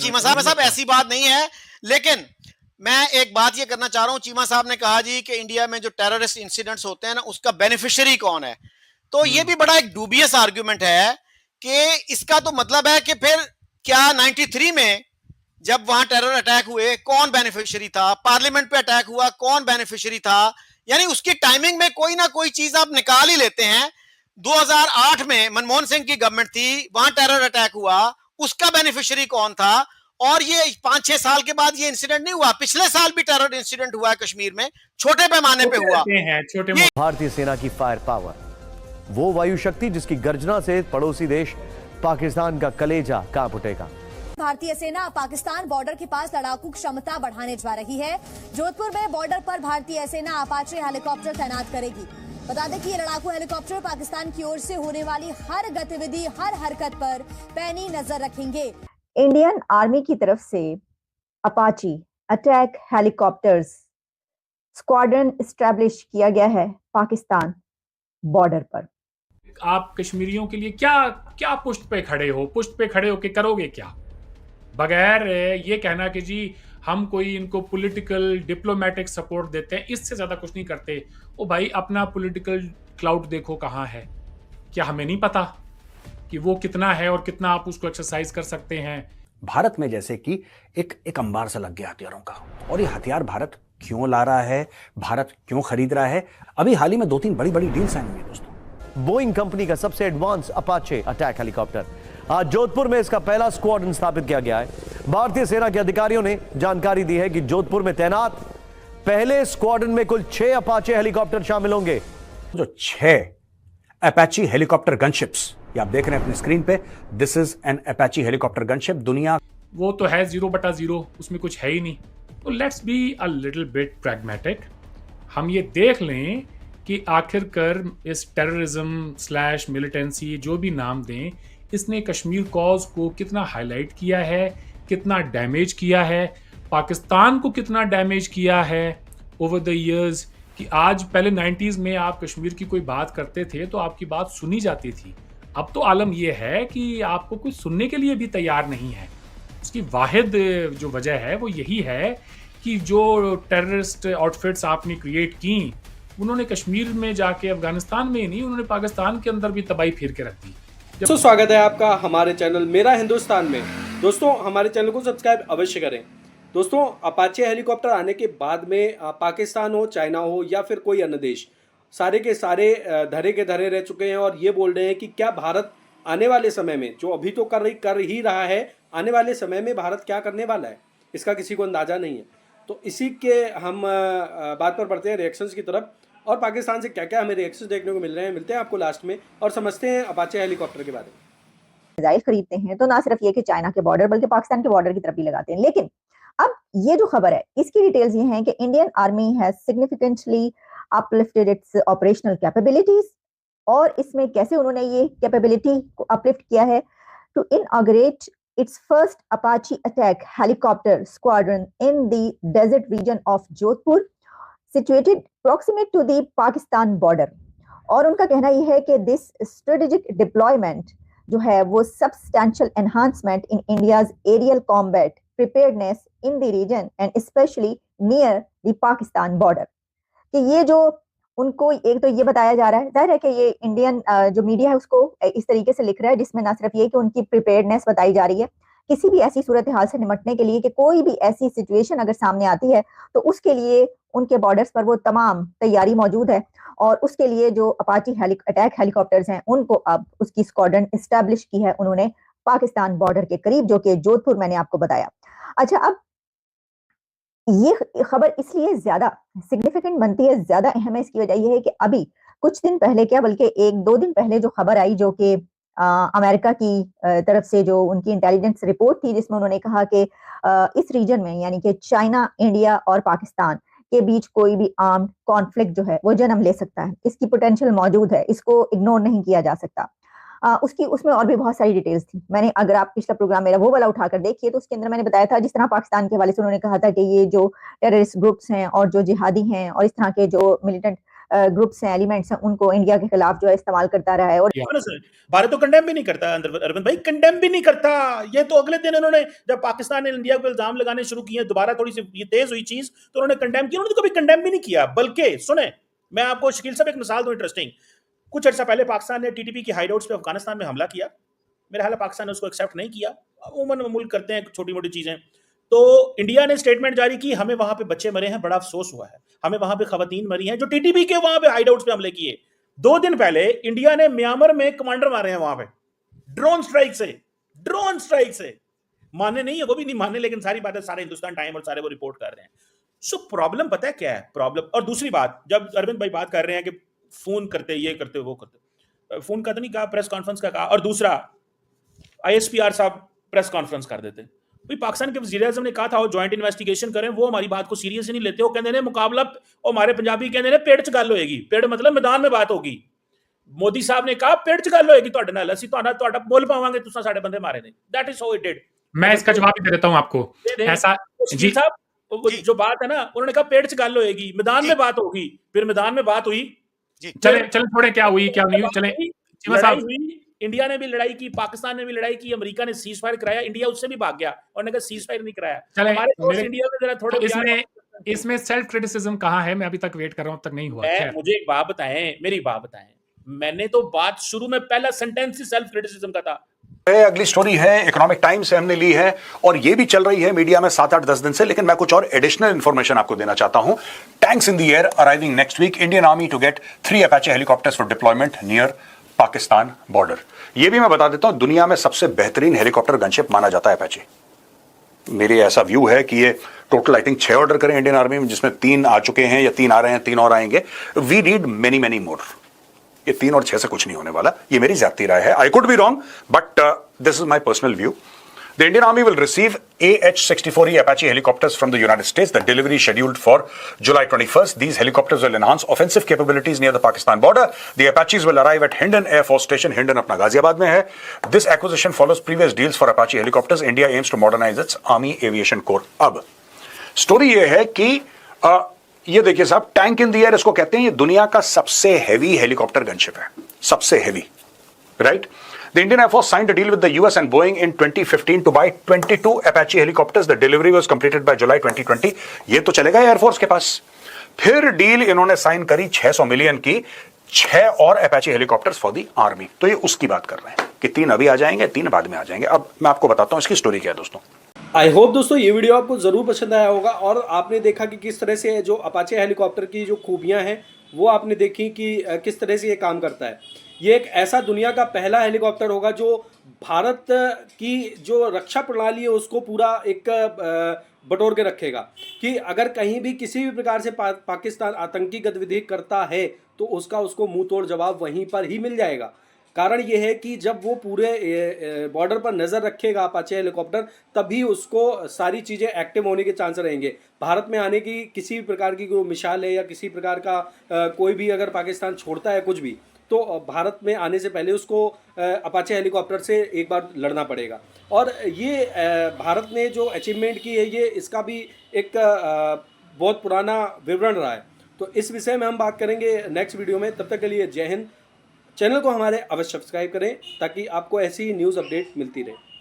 चीमा साहब ऐसी बात नहीं है, लेकिन मैं एक बात ये करना चाह रहा हूं। चीमा साहब ने कहा जी कि इंडिया में जो टेररिस्ट इंसिडेंट्स होते हैं ना, उसका बेनिफिशियरी कौन है। तो ये भी बड़ा एक डूबियस आर्ग्यूमेंट है कि इसका तो मतलब है कि फिर क्या 93 में जब वहां टेरर अटैक हुए कौन बेनिफिशियरी था, पार्लियामेंट पे अटैक हुआ कौन बेनिफिशियरी था। यानी उसकी टाइमिंग में कोई ना कोई चीज आप निकाल ही लेते हैं। 2008 में मनमोहन सिंह की गवर्नमेंट थी, वहां टेरर अटैक हुआ, उसका बेनिफिशियरी कौन था। और ये 5-6 साल के बाद ये इंसिडेंट नहीं हुआ, पिछले साल भी टेरर इंसिडेंट हुआ है कश्मीर में, छोटे पैमाने पे हुआ। भारतीय सेना की फायर पावर, वो वायु शक्ति जिसकी गर्जना से पड़ोसी देश पाकिस्तान का कलेजा कांप उठेगा। भारतीय सेना पाकिस्तान बॉर्डर के पास लड़ाकू क्षमता बढ़ाने जा रही है। जोधपुर में बॉर्डर पर भारतीय सेना अपाचे हेलीकॉप्टर तैनात करेगी। बता दें कि ये लड़ाकू हेलीकॉप्टर पाकिस्तान की ओर से होने वाली हर गतिविधि, हर हरकत पर पैनी नजर रखेंगे। इंडियन आर्मी की तरफ से Apache attack helicopters squadron establish किया गया है पाकिस्तान बॉर्डर पर। आप कश्मीरियों के लिए क्या क्या पुष्ट पे खड़े हो, पुष्ट पे खड़े होके करोगे क्या, बगैर ये कहना कि जी हम कोई इनको पॉलिटिकल डिप्लोमेटिक सपोर्ट देते हैं, इससे ज्यादा कुछ नहीं करते। ओ भाई, अपना पॉलिटिकल क्लाउड देखो कहाँ है। क्या हमें नहीं पता कि वो कितना है और कितना आप उसको एक्सरसाइज कर सकते हैं। भारत में जैसे कि एक अंबार सा लग गया हथियारों का, और ये हथियार भारत क्यों ला रहा है, भारत क्यों खरीद रहा है। अभी हाल ही में 2-3 बड़ी डील साइन हुई है दोस्तों। बोइंग कंपनी का सबसे एडवांस अपाचे अटैक हेलीकॉप्टर आज जोधपुर में इसका पहला स्क्वाड्रन स्थापित किया गया है। भारतीय सेना के अधिकारियों ने जानकारी दी है कि जोधपुर में तैनात पहले स्क्वाड्रन में कुल 6 अपाचे हेलीकॉप्टर शामिल होंगे। जो 6 अपाची हेलीकॉप्टर गनशिप्स ये आप देख रहे हैं अपनी स्क्रीन पे, this is an Apache helicopter gunship. दुनिया वो तो है 0/0, उसमें कुछ है ही नहीं। तो let's be a little bit pragmatic. हम ये देख लें कि आखिरकार इस टेररिज्म / मिलिटेंसी जो भी नाम दें, इसने कश्मीर कॉज को कितना हाईलाइट किया है, कितना डैमेज किया है, पाकिस्तान को कितना डैमेज किया है ओवर द इयर्स। कि आज पहले 90s में आप कश्मीर की कोई बात करते थे तो आपकी बात सुनी जाती थी। अब तो आलम यह है कि आपको कुछ सुनने के लिए भी तैयार नहीं है। उसकी वाहिद जो वजह है वो यही है कि जो टेररिस्ट आउटफिट्स आपने क्रिएट की, उन्होंने कश्मीर में जाके अफगानिस्तान में ही नहीं, उन्होंने पाकिस्तान के अंदर भी तबाही फिर के रख दी। दोस्तों स्वागत है आपका हमारे चैनल मेरा हिंदुस्तान में। दोस्तों हमारे चैनल को सब्सक्राइब अवश्य करें। दोस्तों अपाचे हेलीकॉप्टर आने के बाद में पाकिस्तान हो, चाइना हो या फिर कोई अन्य देश, सारे के सारे धरे के धरे रह चुके हैं और ये बोल रहे हैं कि क्या भारत आने वाले समय में, जो अभी तो कर ही रहा है, आने वाले समय में भारत क्या करने वाला है इसका किसी को अंदाज़ा नहीं है। तो इसी के हम बात पर बढ़ते हैं रिएक्शंस की तरफ, और पाकिस्तान से क्या क्या हमें रिएक्शंस देखने को मिल रहे हैं। मिलते हैं आपको लास्ट में और समझते हैं अपाचे हेलीकॉप्टर के बारे में। मिसाइल खरीदते हैं तो ना सिर्फ ये कि चाइना के बॉर्डर बल्कि पाकिस्तान के बॉर्डर की तरफ भी लगाते हैं। लेकिन अब ये जो खबर है इसकी डिटेल्स ये हैं कि Indian army has significantly uplifted it's operational capabilities, और इसमें कैसे उन्होंने ये कैपेबिलिटी को अपलिफ्ट किया है, to inaugurate its first Apache attack helicopter squadron in the desert region of Jodhpur, situated proximate to the Pakistan border. और उनका कहना यह है कि this strategic deployment जो है वो substantial enhancement in India's aerial combat preparedness in the region and especially near the Pakistan border. कि ये जो उनको एक तो ये बताया जा रहा है, जाहिर है कि ये इंडियन जो मीडिया है उसको इस तरीके से लिख रहा है जिसमें ना सिर्फ ये कि उनकी प्रिपेयर्डनेस बताई जा रही है किसी भी ऐसी सूरत हाल से निपटने के लिए कि कोई भी ऐसी सिचुएशन अगर सामने आती है तो उसके लिए उनके बॉर्डर्स पर वो तमाम तैयारी मौजूद है, और उसके लिए जो अपाची अटैक हेलीकॉप्टर्स हैं उनको अब उसकी स्क्वाड्रन एस्टैब्लिश की है उन्होंने पाकिस्तान बॉर्डर के करीब, जो कि जोधपुर मैंने आपको बताया। अच्छा, अब ये खबर इसलिए ज्यादा सिग्निफिकेंट बनती है, ज्यादा अहम है, इसकी वजह यह है कि अभी कुछ दिन पहले, क्या बल्कि 1-2 दिन पहले जो खबर आई, जो कि अमेरिका की तरफ से जो उनकी इंटेलिजेंस रिपोर्ट थी जिसमें उन्होंने कहा कि इस रीजन में यानी कि चाइना, इंडिया और पाकिस्तान के बीच कोई भी आर्म्ड कॉन्फ्लिक्ट जो है वो जन्म ले सकता है, इसकी पोटेंशियल मौजूद है, इसको इग्नोर नहीं किया जा सकता। उसमें और भी बहुत सारी डिटेल्स थी। मैंने, अगर आप पिछला प्रोग्राम मेरा वो वाला उठाकर देखिए तो उसके अंदर मैंने बताया था जिस तरह पाकिस्तान के हवाले से उन्होंने कहा था कि ये जो टेररिस्ट ग्रुप्स हैं और जो जिहादी हैं और इस तरह के जो मिलिटेंट ग्रुप्स हैं, एलिमेंट्स हैं, उनको इंडिया के खिलाफ जो है इस्तेमाल करता रहा है। और भारत तो कंडेम भी नहीं करता, अरविंद भाई कंडेम भी नहीं करता। ये तो अगले दिन उन्होंने, जब पाकिस्तान ने इंडिया को इल्जाम लगाने शुरू किए, दोबारा थोड़ी सी ये तेज हुई चीज, तो उन्होंने कंडेम किया। उन्होंने तो कभी कंडेम भी नहीं किया। बल्कि सुने, मैं आपको शकील साहब एक मिसाल दूं इंटरेस्टिंग। कुछ अर्सा पहले पाकिस्तान ने टीटीपी की हाइडआउट्स पे अफगानिस्तान में हमला किया। मेरे ख्याल पाकिस्तान ने उसको एक्सेप्ट नहीं किया। अमूमन मुल्क करते हैं छोटी मोटी चीजें। तो इंडिया ने स्टेटमेंट जारी की, हमें वहां पे बच्चे मरे हैं, बड़ा अफसोस हुआ है, हमें वहां पे खवातीन मरी हैं जो टीटीपी के वहां पे हाइडआउट्स पे हमले किए। 2 दिन पहले इंडिया ने म्यांमार में कमांडर मारे हैं वहां पे ड्रोन स्ट्राइक से। माने नहीं है, वो भी नहीं माने, लेकिन सारी बातें सारे हिंदुस्तान टाइम और सारे वो रिपोर्ट कर रहे हैं। सो प्रॉब्लम पता है क्या है प्रॉब्लम? और दूसरी बात, जब अरविंद भाई बात कर रहे हैं कि फोन करते, ये करते, वो करते, फोन का तो नहीं कहा, प्रेस कॉन्फ्रेंस का कहा। और दूसरा, ISPR साहब प्रेस कॉन्फ्रेंस कर देते। भाई पाकिस्तान के वज़ीर आज़म ने कहा था वो ज्वाइंट इन्वेस्टिगेशन करें, वो हमारी बात को सीरियस नहीं लेते। वो कहते हैं मुकाबला, और हमारे पंजाबी कहते हैं पेड़ च गल होएगी। पेड़ मतलब मैदान में बात होगी। मोदी साहब ने कहा पेड़ च गल होएगी तुहाडे नाल, असीं तुहाडा मुल पावांगे, तुसां साडे बंदे मारे ने। That is how it did. मैं इसका जवाब भी दे देता हूं आपको। ऐसा जी साहब जो बात है ना, उन्होंने कहा पेड़ च गल होएगी, मैदान में बात होगी। फिर मैदान में बात हुई। चले थोड़े क्या हुई क्या नहीं, चले चीमा साहब। इंडिया ने भी लड़ाई की, पाकिस्तान ने भी लड़ाई की, अमेरिका ने सीज फायर कराया, इंडिया उससे भी भाग गया और ने कहा सीज फायर नहीं कराया। हमारे दोस्त इंडिया में जरा थोड़े इसमें सेल्फ क्रिटिसिज्म कहाँ है? मैं अभी तक वेट कर रहा हूं, अब तक नहीं हुआ। मुझे एक बात बताएं, मेरी बात बताएं। मैंने तो बात शुरू में पहला सेंटेंस ही सेल्फ क्रिटिसिज्म का था। अगली स्टोरी है, इकोनॉमिक टाइम्स से हमने ली है और ये भी चल रही है मीडिया में 7-8-10 दिन से, लेकिन मैं कुछ और एडिशनल इंफॉर्मेशन आपको देना चाहता हूं। Tanks in the air arriving next week, Indian army to get 3 Apache helicopters for deployment near Pakistan border. ये भी मैं बता देता हूं, दुनिया में सबसे बेहतरीन हेलीकॉप्टर गनशिप माना जाता है अपाचे। मेरी ऐसा व्यू है कि ये टोटल आई थिंक 6 ऑर्डर करें इंडियन आर्मी में, जिसमें 3 आ चुके हैं या 3 आ रहे हैं, 3 और आएंगे। We need many many more. ये 3 और 6 से कुछ नहीं होने वाला, ये मेरी ज़ाती राय है। I could be wrong, but this is my personal view. The Indian Army will receive AH-64E Apache helicopters from the United States. The delivery is scheduled for July 21st. These helicopters will enhance offensive capabilities near the Pakistan border. The Apaches will arrive at Hindon Air Force Station. Hindon अपना गाजियाबाद में है. This acquisition follows previous deals for Apache helicopters. India aims to modernize its Army Aviation Corps. अब story ये है कि ये देखिए साहब, टैंक इन द एयर इसको कहते हैं। ये दुनिया का सबसे हैवी हेलीकॉप्टर गनशिप है, सबसे heavy, right? The Indian Air Force signed a deal with the US and Boeing in 2015 to buy 22 Apache helicopters. The delivery was completed by July 2020. ये तो चलेगा एयरफोर्स के पास। फिर डील इन्होंने साइन करी 600 million की, 6 और Apache helicopters for the army. तो ये उसकी बात कर रहे हैं कि 3 अभी आ जाएंगे, 3 बाद में आ जाएंगे। अब मैं आपको बताता हूं इसकी स्टोरी क्या है दोस्तों। आई होप दोस्तों ये वीडियो आपको जरूर पसंद आया होगा और आपने देखा कि किस तरह से जो अपाचे हेलीकॉप्टर की जो खूबियां हैं वो आपने देखी कि किस तरह से ये काम करता है। ये एक ऐसा दुनिया का पहला हेलीकॉप्टर होगा जो भारत की जो रक्षा प्रणाली है उसको पूरा एक बटोर के रखेगा कि अगर कहीं भी किसी भी प्रकार से पाकिस्तान आतंकी गतिविधि करता है तो उसको मुंह तोड़ जवाब वहीं पर ही मिल जाएगा। कारण ये है कि जब वो पूरे बॉर्डर पर नज़र रखेगा अपाचे हेलीकॉप्टर, तभी उसको सारी चीज़ें एक्टिव होने के चांस रहेंगे। भारत में आने की किसी भी प्रकार की कोई मिसाल है या किसी प्रकार का कोई भी अगर पाकिस्तान छोड़ता है कुछ भी, तो भारत में आने से पहले उसको अपाचे हेलीकॉप्टर से एक बार लड़ना पड़ेगा। और ये भारत ने जो अचीवमेंट की है ये इसका भी एक बहुत पुराना विवरण रहा है। तो इस विषय में हम बात करेंगे नेक्स्ट वीडियो में। तब तक के लिए जय हिंद। चैनल को हमारे अवश्य सब्सक्राइब करें ताकि आपको ऐसी न्यूज़ अपडेट मिलती रहे।